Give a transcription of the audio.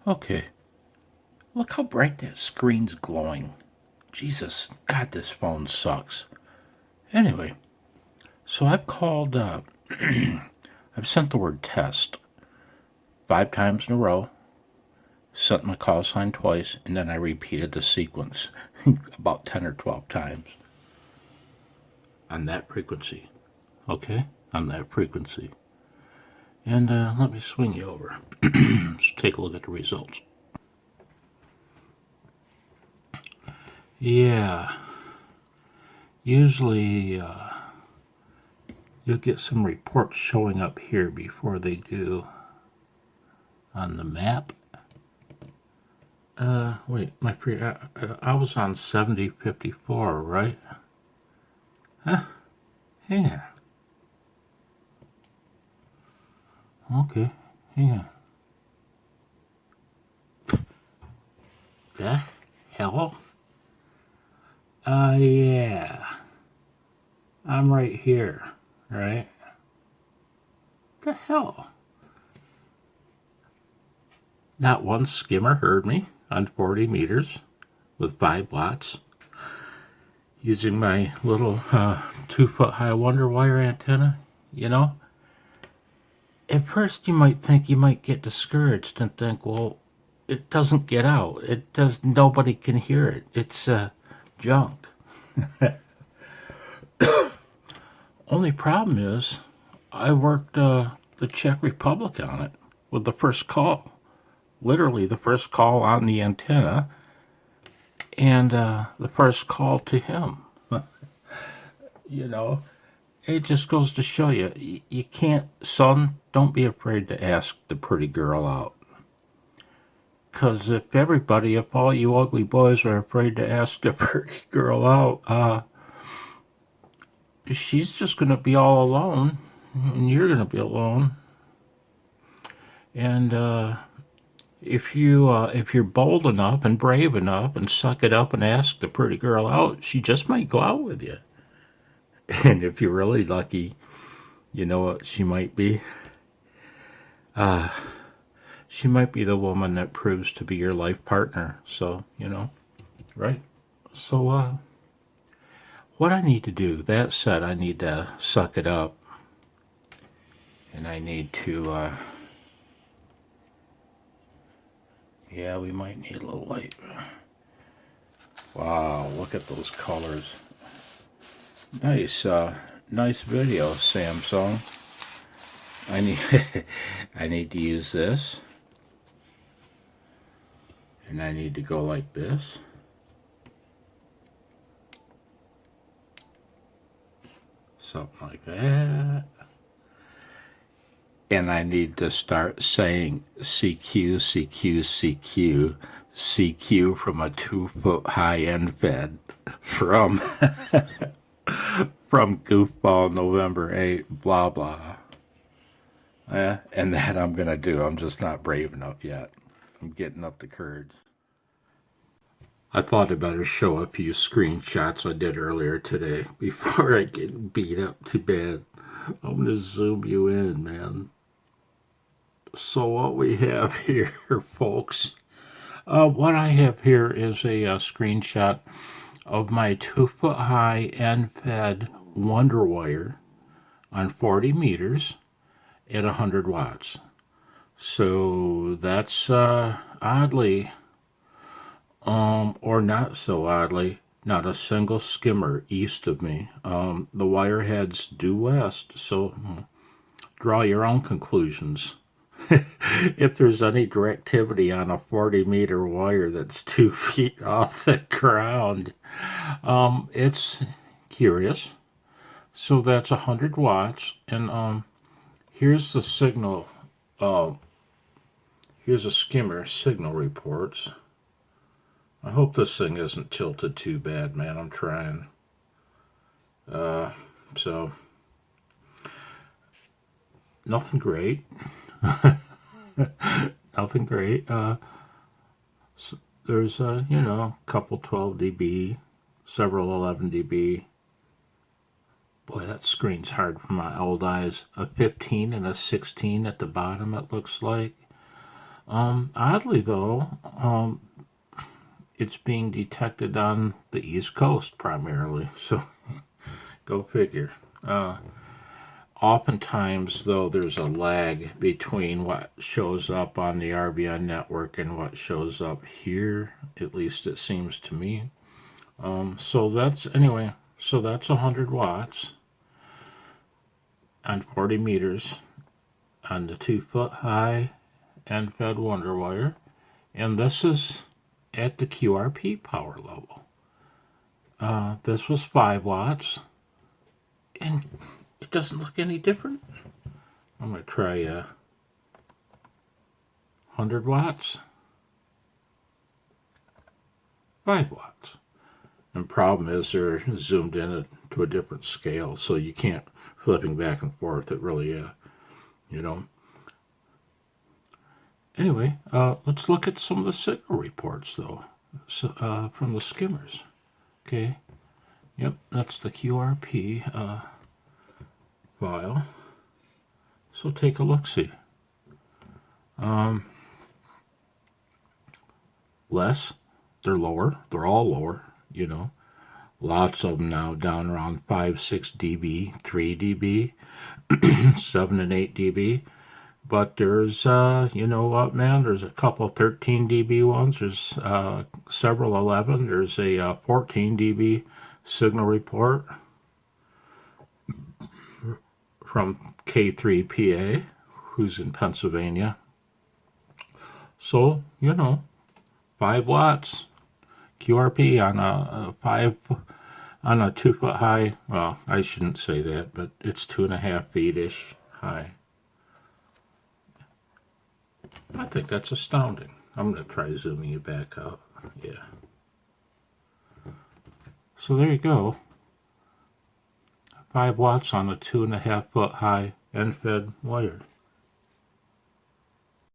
Okay. Look how bright that screen's glowing. Jesus, God, this phone sucks. Anyway, so I've called, I've sent the word test 5 times in a row, sent my call sign twice, and then I repeated the sequence about 10 or 12 times on that frequency. Okay? On that frequency. And let me swing you over. Let's take a look at the results. Yeah. Usually you'll get some reports showing up here before they do on the map. Wait, I was on 7054, right? Huh? Yeah. Okay, yeah. The hell? Yeah. I'm right here, right? The hell? Not one skimmer heard me on 40 meters with 5 watts using my little 2-foot high wonder wire antenna, you know? At first you might think you might get discouraged and think, well, it doesn't get out. It does. Nobody can hear it. It's junk. Only problem is, I worked the Czech Republic on it with the first call. Literally the first call on the antenna and the first call to him. You know, it just goes to show you, you can't, son, don't be afraid to ask the pretty girl out. Because if all you ugly boys are afraid to ask the pretty girl out, she's just going to be all alone, and you're going to be alone. And if you're bold enough and brave enough and suck it up and ask the pretty girl out, she just might go out with you. And if you're really lucky, you know what she might be? She might be the woman that proves to be your life partner. So, right? So, what I need to do, that said, I need to suck it up. And I need to, yeah, we might need a little light. Wow, look at those colors. Nice, nice video, Samsung. I need to use this. And I need to go like this. Something like that. And I need to start saying CQ, CQ, CQ, CQ from a 2-foot high end fed from from Goofball November 8, blah blah. And that I'm gonna do. I'm just not brave enough yet. I'm getting up the courage. I thought I'd better show a few screenshots I did earlier today before I get beat up too bad. I'm gonna zoom you in, man. So what we have here, folks, what I have here is a screenshot of my 2-foot high end-fed Wonder Wire on 40 meters at 100 watts. So that's oddly, or not so oddly, not a single skimmer east of me. The wire heads due west, so draw your own conclusions. If there's any directivity on a 40-meter wire that's 2 feet off the ground, it's curious. So that's 100 watts, and here's the signal. Here's a skimmer signal reports. I hope this thing isn't tilted too bad, man. I'm trying. So nothing great. Nothing great. So there's a couple 12 dB, several 11 dB. Boy, that screen's hard for my old eyes. A 15 and a 16 at the bottom, it looks like. Oddly though, it's being detected on the East Coast primarily, so go figure. Oftentimes, though, there's a lag between what shows up on the RBN network and what shows up here. At least it seems to me. So that's anyway. So that's 100 watts on 40 meters on the 2-foot high end fed wonder wire, and this is at the QRP power level. This was 5 watts, and it doesn't look any different. I'm going to try 100 watts, 5 watts. And problem is they're zoomed in to a different scale, so you can't flipping back and forth. It really, Anyway, let's look at some of the signal reports, though, from the skimmers. Okay. Yep, that's the QRP file. So take a look-see. Less, they're lower. They're all lower, Lots of them now down around 5, 6 dB, 3 dB, 7 and 8 dB. But there's, you know what, man? There's a couple 13 dB ones. There's several 11. There's a 14 dB signal report from K3PA, who's in Pennsylvania. So, 5 watts QRP on a 2-foot high. Well, I shouldn't say that, but it's 2.5 feet-ish high. I think that's astounding. I'm going to try zooming it back out. Yeah. So there you go. 5 watts on a 2.5-foot high end-fed wire.